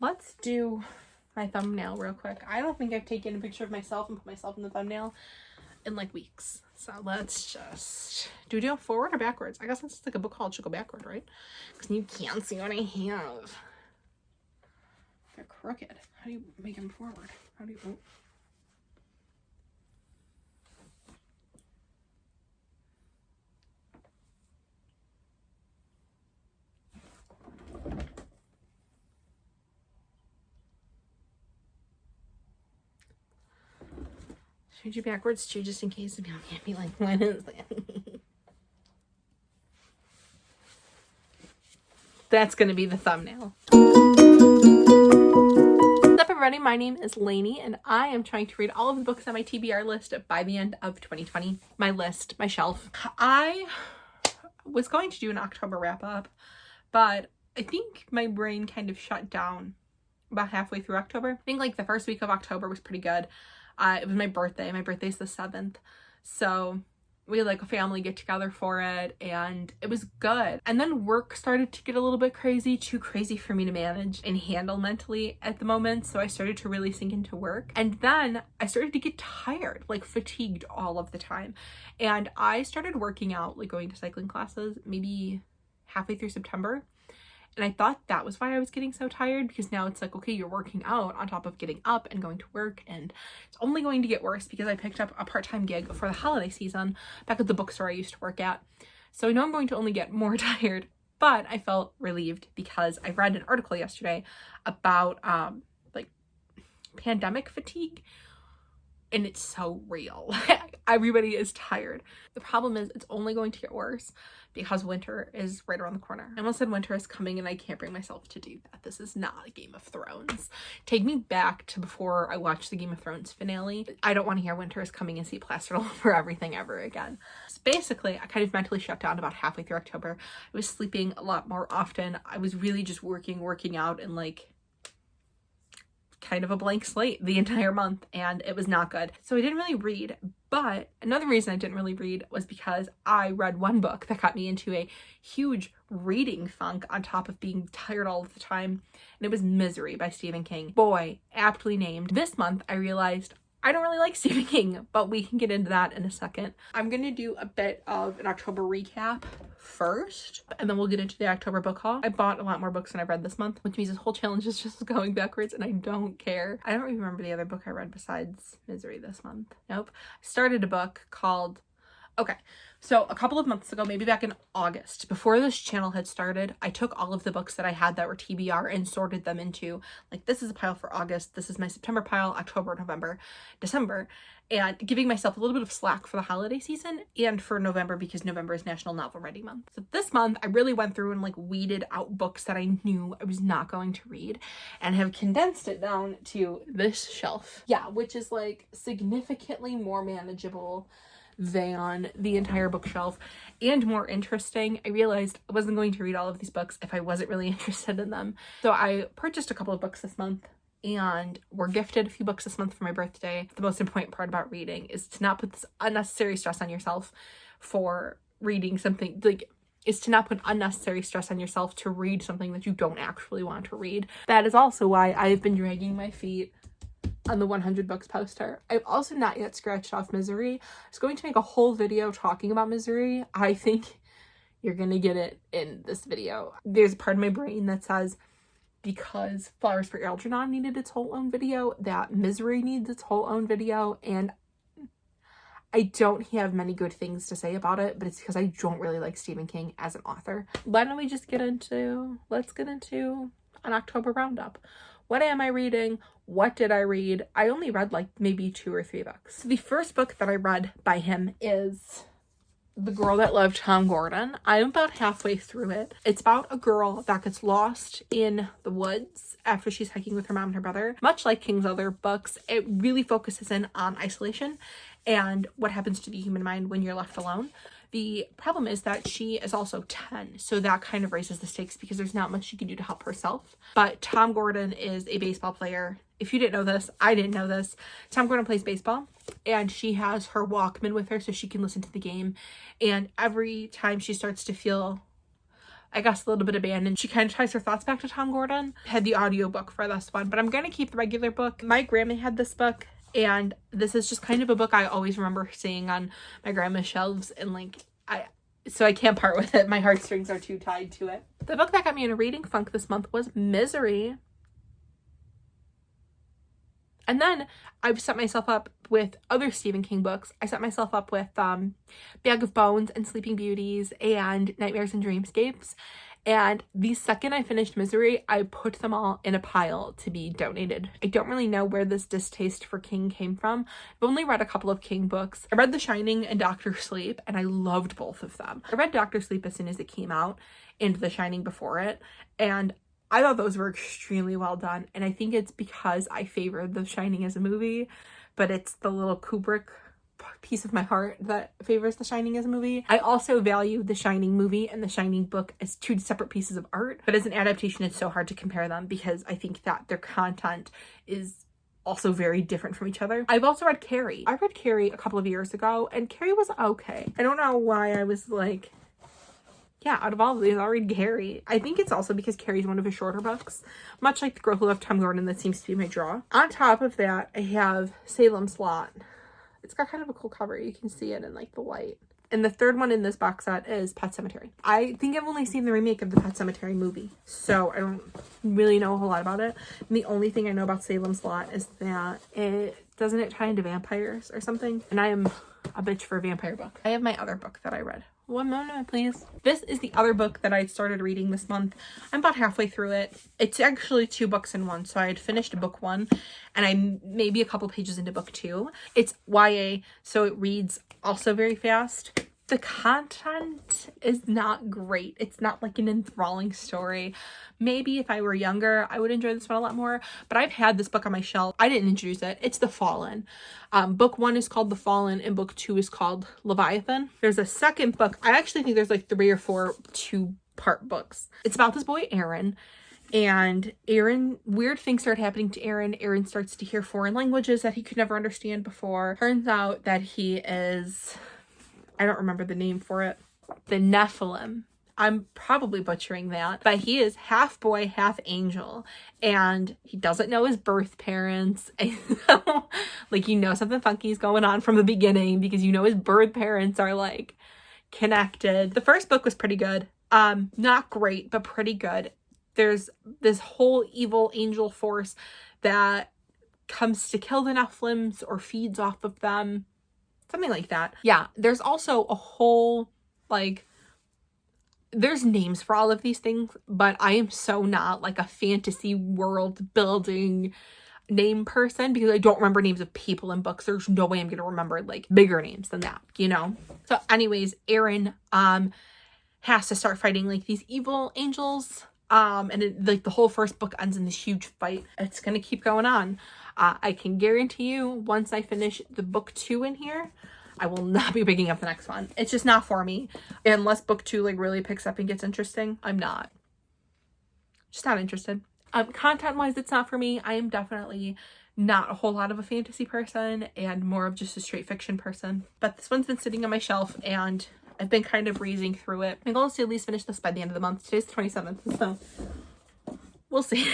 Let's do my thumbnail real quick. I don't think I've taken a picture of myself and put myself in the thumbnail in like weeks. So let's just do we do it forward or backwards? I guess it's like a book haul, it should go backward, right? Because you can't see what I have. They're crooked. How do you make them forward? How do you should you backwards too, just in case people can't be like, what is that? That's gonna be the thumbnail. What's up, everybody? My name is Layne, and I am trying to read all of the books on my TBR list by the end of 2020. My list, my shelf. I was going to do an October wrap up, but I think my brain kind of shut down about halfway through October. I think like the first week of October was pretty good. It was my birthday. My birthday's the 7th. So we had like a family get together for it and it was good. And then work started to get a little bit crazy, too crazy for me to manage and handle mentally at the moment. So I started to really sink into work. And then I started to get tired, like fatigued all of the time. And I started working out, like going to cycling classes, maybe halfway through September. And I thought that was why I was getting so tired, because now it's like, okay, you're working out on top of getting up and going to work, and it's only going to get worse because I picked up a part-time gig for the holiday season back at the bookstore I used to work at. So I know I'm going to only get more tired, but I felt relieved because I read an article yesterday about like pandemic fatigue, and it's so real. Everybody is tired. The problem is it's only going to get worse because winter is right around the corner. I almost said winter is coming and I can't bring myself to do that. This is not a Game of Thrones. Take me back to before I watched the Game of Thrones finale. I don't want to hear winter is coming and see it plastered all over everything ever again. So basically, I kind of mentally shut down about halfway through October. I was sleeping a lot more often. I was really just working out, and like kind of a blank slate the entire month, and it was not good. So I didn't really read, but another reason I didn't really read was because I read one book that got me into a huge reading funk on top of being tired all of the time, and it was Misery by Stephen King. Boy, aptly named. This month I realized I don't really like Stephen King, but we can get into that in a second. I'm gonna do a bit of an October recap first, and then we'll get into the October book haul. I bought a lot more books than I've read this month, which means this whole challenge is just going backwards, and I don't care. I don't even remember the other book I read besides Misery this month. Nope. I started a book called... Okay, so a couple of months ago, maybe back in August, before this channel had started, I took all of the books that I had that were TBR and sorted them into, like, this is a pile for August, this is my September pile, October, November, December, and giving myself a little bit of slack for the holiday season and for November, because November is National Novel Writing Month. So this month, I really went through and like weeded out books that I knew I was not going to read and have condensed it down to this shelf. Yeah, which is like significantly more manageable than the entire bookshelf and more interesting. I realized I wasn't going to read all of these books if I wasn't really interested in them. So I purchased a couple of books this month and were gifted a few books this month for my birthday. The most important part about reading is to not put this unnecessary stress on yourself for reading something, like, is to not put unnecessary stress on yourself to read something that you don't actually want to read. That is also why I've been dragging my feet on the 100 books poster. I've also not yet scratched off Misery. I was going to make a whole video talking about Misery. I think you're gonna get it in this video. There's a part of my brain that says, because Flowers for Algernon needed its whole own video, that Misery needs its whole own video, and I don't have many good things to say about it, but it's because I don't really like Stephen King as an author. Why don't we just let's get into an October roundup. What am I reading? What did I read? I only read like maybe 2 or 3 books. So the first book that I read by him is The Girl That Loved Tom Gordon. I'm about halfway through it. It's about a girl that gets lost in the woods after she's hiking with her mom and her brother. Much like King's other books, it really focuses in on isolation and what happens to the human mind when you're left alone. The problem is that she is also 10, so that kind of raises the stakes because there's not much she can do to help herself. But Tom Gordon is a baseball player. If you didn't know this, I didn't know this. Tom Gordon plays baseball, and she has her Walkman with her so she can listen to the game. And every time she starts to feel I guess, a little bit abandoned. She kind of ties her thoughts back to Tom Gordon. I had the audiobook for this one, but I'm going to keep the regular book. My grandma had this book, and this is just kind of a book I always remember seeing on my grandma's shelves, and like, so I can't part with it. My heartstrings are too tied to it. The book that got me in a reading funk this month was Misery. And then I've set myself up with other Stephen King books. I set myself up with Bag of Bones and Sleeping Beauties and Nightmares and Dreamscapes. And the second I finished Misery, I put them all in a pile to be donated. I don't really know where this distaste for King came from. I've only read a couple of King books. I read The Shining and Doctor Sleep, and I loved both of them. I read Doctor Sleep as soon as it came out, and The Shining before it, and I thought those were extremely well done, and I think it's because I favored The Shining as a movie, but it's the little Kubrick piece of my heart that favors The Shining as a movie. I also value The Shining movie and The Shining book as two separate pieces of art, but as an adaptation, it's so hard to compare them because I think that their content is also very different from each other. I've also read Carrie. I read Carrie a couple of years ago, and Carrie was okay. I don't know why I was like, yeah, out of all of these, I'll read Carrie. I think it's also because Carrie's one of his shorter books. Much like The Girl Who Loved Tom Gordon, that seems to be my draw. On top of that, I have Salem's Lot. It's got kind of a cool cover. You can see it in like the light. And the third one in this box set is Pet Sematary. I think I've only seen the remake of the Pet Sematary movie, so I don't really know a whole lot about it. And the only thing I know about Salem's Lot is that doesn't it tie into vampires or something? And I am a bitch for a vampire book. I have my other book that I read. One moment, please. This is the other book that I started reading this month. I'm about halfway through it. It's actually 2 books in one. So I had finished book 1 and I'm maybe a couple pages into book 2. It's YA, so it reads also very fast. The content is not great. It's not like an enthralling story. Maybe if I were younger, I would enjoy this one a lot more, but I've had this book on my shelf. I didn't introduce it. It's The Fallen. Book 1 is called The Fallen and book 2 is called Leviathan. There's a second book. I actually think there's like 3 or 4 2-part books. It's about this boy, Aaron. And weird things start happening to Aaron. Aaron starts to hear foreign languages that he could never understand before. Turns out that he is, I don't remember the name for it, the Nephilim. I'm probably butchering that, but he is half boy, half angel, and he doesn't know his birth parents. Like, you know something funky is going on from the beginning because you know his birth parents are like connected. The first book was pretty good. Not great, but pretty good. There's this whole evil angel force that comes to kill the Nephilims or feeds off of them. Something like that. Yeah, there's also a whole, like, there's names for all of these things, but I am so not like a fantasy world building name person because I don't remember names of people in books. There's no way I'm going to remember like bigger names than that, you know? So anyways, Aaron has to start fighting like these evil angels. And like the whole first book ends in this huge fight. It's going to keep going on. I can guarantee you once I finish the book 2 in here, I will not be picking up the next one. It's just not for me. Unless book 2 like really picks up and gets interesting, I'm not. Just not interested. Content-wise, it's not for me. I am definitely not a whole lot of a fantasy person and more of just a straight fiction person. But this one's been sitting on my shelf and I've been kind of breezing through it. My goal is to at least finish this by the end of the month. Today's the 27th, so we'll see.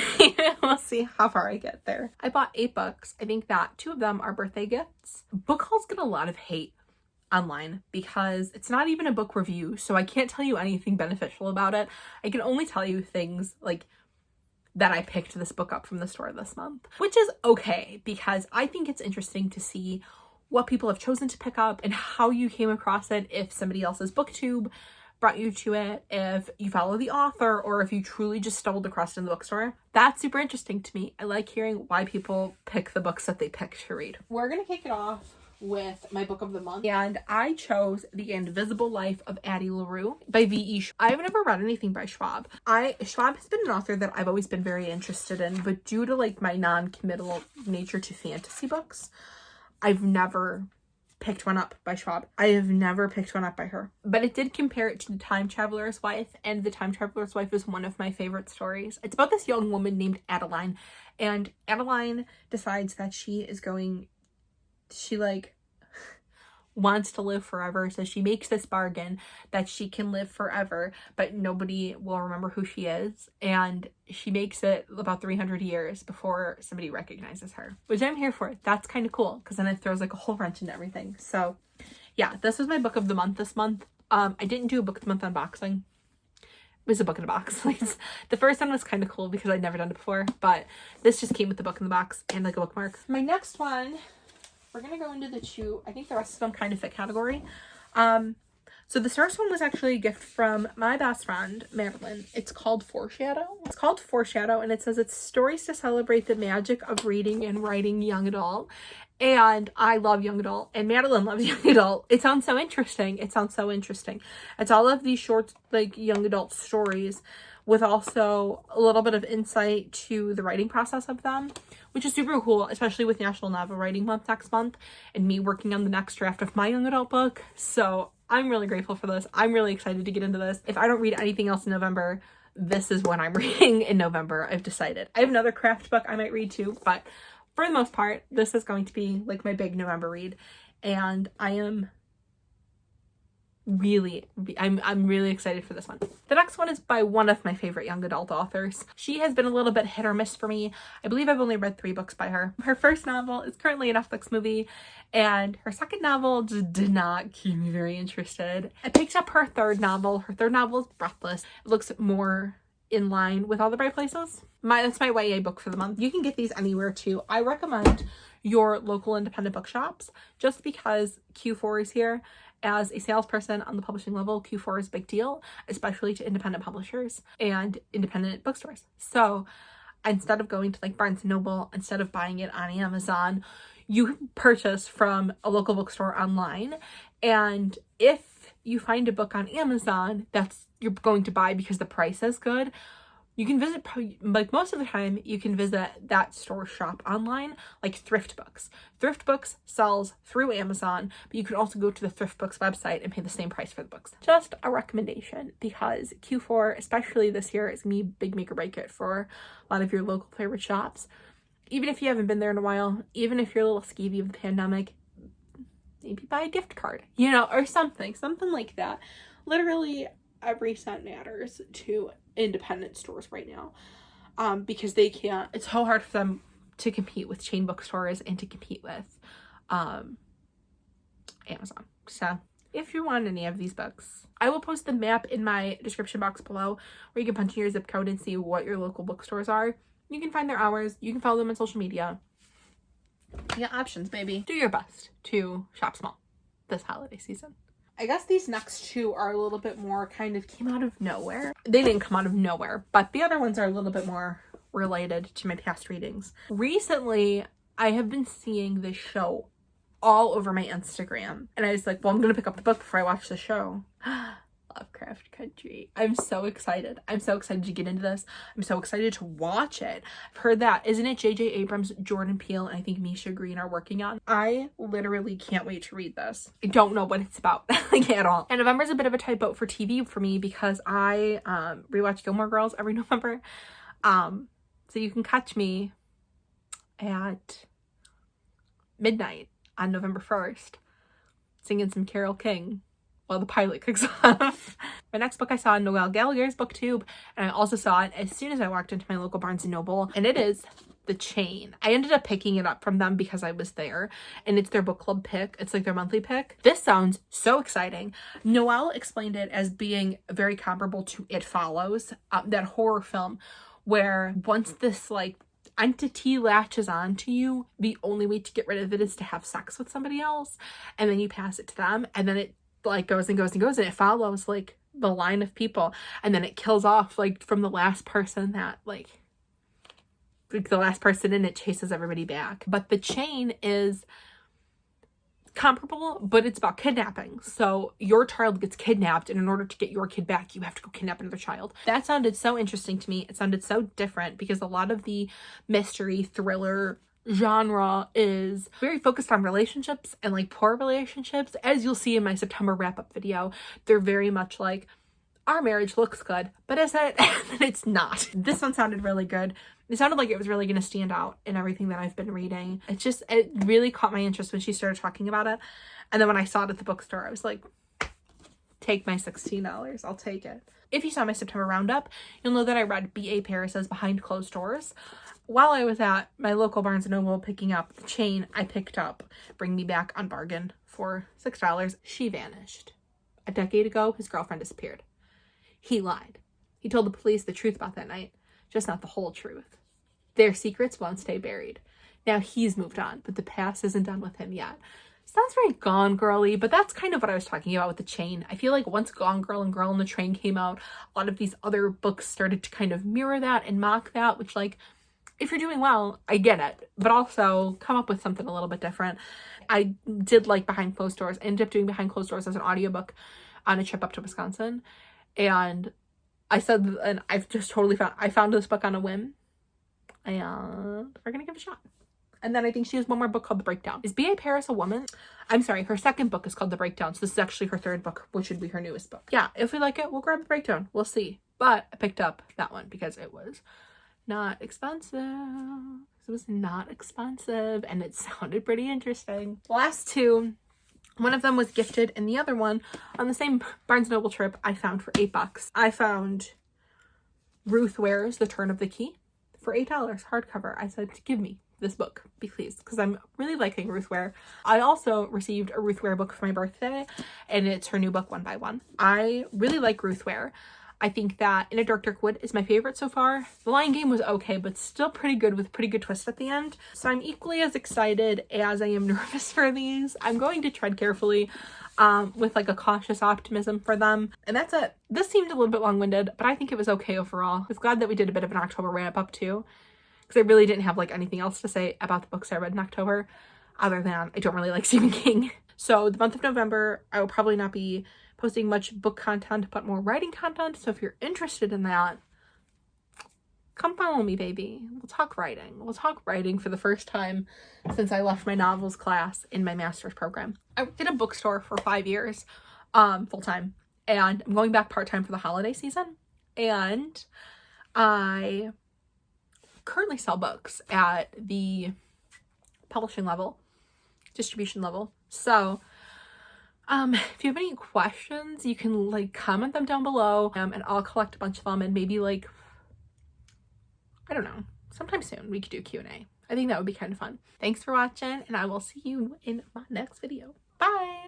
We'll see how far I get there. I bought 8 books. I think that 2 of them are birthday gifts. Book hauls get a lot of hate online because it's not even a book review, so I can't tell you anything beneficial about it. I can only tell you things like that I picked this book up from the store this month, which is okay because I think it's interesting to see what people have chosen to pick up and how you came across it, if somebody else's booktube brought you to it, if you follow the author, or if you truly just stumbled across it in the bookstore. That's super interesting to me. I like hearing why people pick the books that they pick to read. We're gonna kick it off with my book of the month, and I chose The Invisible Life of Addie LaRue by V.E. Schwab. I've never read anything by Schwab. Schwab has been an author that I've always been very interested in, but due to like my non-committal nature to fantasy books, I've never picked one up by Schwab. I have never picked one up by her. But it did compare it to The Time Traveler's Wife, and The Time Traveler's Wife is one of my favorite stories. It's about this young woman named Adeline, and Adeline decides that she like wants to live forever. So she makes this bargain that she can live forever, but nobody will remember who she is. And she makes it about 300 years before somebody recognizes her, which I'm here for. That's kind of cool because then it throws like a whole wrench into everything. So yeah, this was my book of the month this month. I didn't do a book of the month unboxing. It was a book in a box. The first one was kind of cool because I'd never done it before, but this just came with the book in the box and like a bookmark. My next one, we're gonna go into the two, I think the rest of them kind of fit category. So this first one was actually a gift from my best friend, Madeline. It's called Foreshadow. It's called Foreshadow, and it says it's stories to celebrate the magic of reading and writing young adult. And I love young adult, and Madeline loves young adult. It sounds so interesting. It sounds so interesting. It's all of these short, like, young adult stories with also a little bit of insight to the writing process of them, which is super cool, especially with National Novel Writing Month next month and me working on the next draft of my young adult book. So I'm really grateful for this. I'm really excited to get into this. If I don't read anything else in November, this is what I'm reading in November. I've decided. I have another craft book I might read too, but for the most part, this is going to be like my big November read. And I am I'm really excited for this one. The next one is by one of my favorite young adult authors. She has been a little bit hit or miss for me. I believe I've only read 3 books by her. Her first novel is currently a Netflix movie, and her second novel just did not keep me very interested. I picked up her third novel. Her third novel is Breathless. It looks more in line with All the Bright Places. That's my YA book for the month. You can get these anywhere too. I recommend your local independent bookshops just because Q4 is here. As a salesperson on the publishing level, Q4 is a big deal, especially to independent publishers and independent bookstores. So instead of going to like Barnes & Noble, instead of buying it on Amazon, you can purchase from a local bookstore online. And if you find a book on Amazon that's you're going to buy because the price is good, you can visit, like most of the time, you can visit that store shop online, like Thrift Books. Thrift Books sells through Amazon, but you can also go to the Thrift Books website and pay the same price for the books. Just a recommendation, because Q4, especially this year, is going to be big make or break it for a lot of your local favorite shops. Even if you haven't been there in a while, even if you're a little skeevy of the pandemic, maybe buy a gift card, you know, or something like that. Literally, every cent matters to independent stores right now, because they can't, it's so hard for them to compete with chain bookstores and to compete with Amazon. So if you want any of these books, I will post the map in my description box below where you can punch in your zip code and see what your local bookstores are. You can find their hours, you can follow them on social media. You got options, baby. Do your best to shop small this holiday season. I guess these next two are a little bit more kind of came out of nowhere. They didn't come out of nowhere, but the other ones are a little bit more related to my past readings. Recently, I have been seeing this show all over my Instagram, and I was like, well, I'm going to pick up the book before I watch the show. Lovecraft Country. I'm so excited. I'm so excited to get into this. I'm so excited to watch it. I've heard that. Isn't it J.J. Abrams, Jordan Peele, and I think Misha Green are working on? I literally can't wait to read this. I don't know what it's about like at all. And November's a bit of a tight boat for TV for me because I rewatch Gilmore Girls every November. So you can catch me at midnight on November 1st singing some Carole King while the pilot kicks off. My next book I saw in Noel Gallagher's booktube, and I also saw it as soon as I walked into my local Barnes & Noble, and it is The Chain. I ended up picking it up from them because I was there, and it's their book club pick. It's like their monthly pick. This sounds so exciting. Noel explained it as being very comparable to It Follows, that horror film where once this like entity latches on to you, the only way to get rid of it is to have sex with somebody else, and then you pass it to them, and then it like goes and goes and goes, and it follows like the line of people, and then it kills off like from the last person that like the last person in it chases everybody back. But The Chain is comparable, but it's about kidnapping. So your child gets kidnapped, and in order to get your kid back, you have to go kidnap another child. That sounded so interesting to me. It sounded so different because a lot of the mystery thriller genre is very focused on relationships and like poor relationships. As you'll see in my September wrap-up video, they're very much like, our marriage looks good, but is it? And it's not. This one sounded really good. It sounded like it was really going to stand out in everything that I've been reading. It really caught my interest when she started talking about it. And then when I saw it at the bookstore, I was like, take my $16. I'll take it. If you saw my September roundup, you'll know that I read B.A. Paris's Behind Closed Doors. While I was at my local Barnes & Noble picking up the chain, I picked up Bring Me Back on bargain for $6. She vanished. A decade ago, his girlfriend disappeared. He lied. He told the police the truth about that night, just not the whole truth. Their secrets won't stay buried. Now he's moved on, but the past isn't done with him yet. Sounds very Gone Girly, but that's kind of what I was talking about with the chain. I feel like once Gone Girl and Girl on the Train came out, a lot of these other books started to kind of mirror that and mock that, which, like, if you're doing well, I get it, but also come up with something a little bit different. I did like Behind Closed Doors. I ended up doing Behind Closed Doors as an audiobook on a trip up to Wisconsin. And I said, and I've just totally found this book on a whim. And we're going to give it a shot. And then I think she has one more book called The Breakdown. Is B.A. Paris a woman? I'm sorry, her second book is called The Breakdown. So this is actually her third book, which would be her newest book. Yeah, if we like it, we'll grab The Breakdown. We'll see. But I picked up that one because it was not expensive. It was not expensive and it sounded pretty interesting. The last two, one of them was gifted and the other one on the same Barnes & Noble trip I found for $8. I found Ruth Ware's The Turn of the Key for $8 hardcover. I said, give me this book, be pleased, because I'm really liking Ruth Ware. I also received a Ruth Ware book for my birthday, and it's her new book, One by One. I really like Ruth Ware. I think that In a Dark, Dark Wood is my favorite so far. The Lion Game was okay, but still pretty good with a pretty good twist at the end. So I'm equally as excited as I am nervous for these. I'm going to tread carefully with like a cautious optimism for them. And that's it. This seemed a little bit long-winded, but I think it was okay overall. I was glad that we did a bit of an October wrap up too, because I really didn't have like anything else to say about the books I read in October other than I don't really like Stephen King. So the month of November, I will probably not be posting much book content, but more writing content. So if you're interested in that, come follow me, baby. We'll talk writing. We'll talk writing for the first time since I left my novels class in my master's program. I worked at a bookstore for 5 years, full-time, and I'm going back part-time for the holiday season. And I currently sell books at the publishing level, distribution level. So if you have any questions, you can like comment them down below, and I'll collect a bunch of them, and maybe like, I don't know, sometime soon we could do Q&A. I think that would be kind of fun. Thanks for watching, and I will see you in my next video.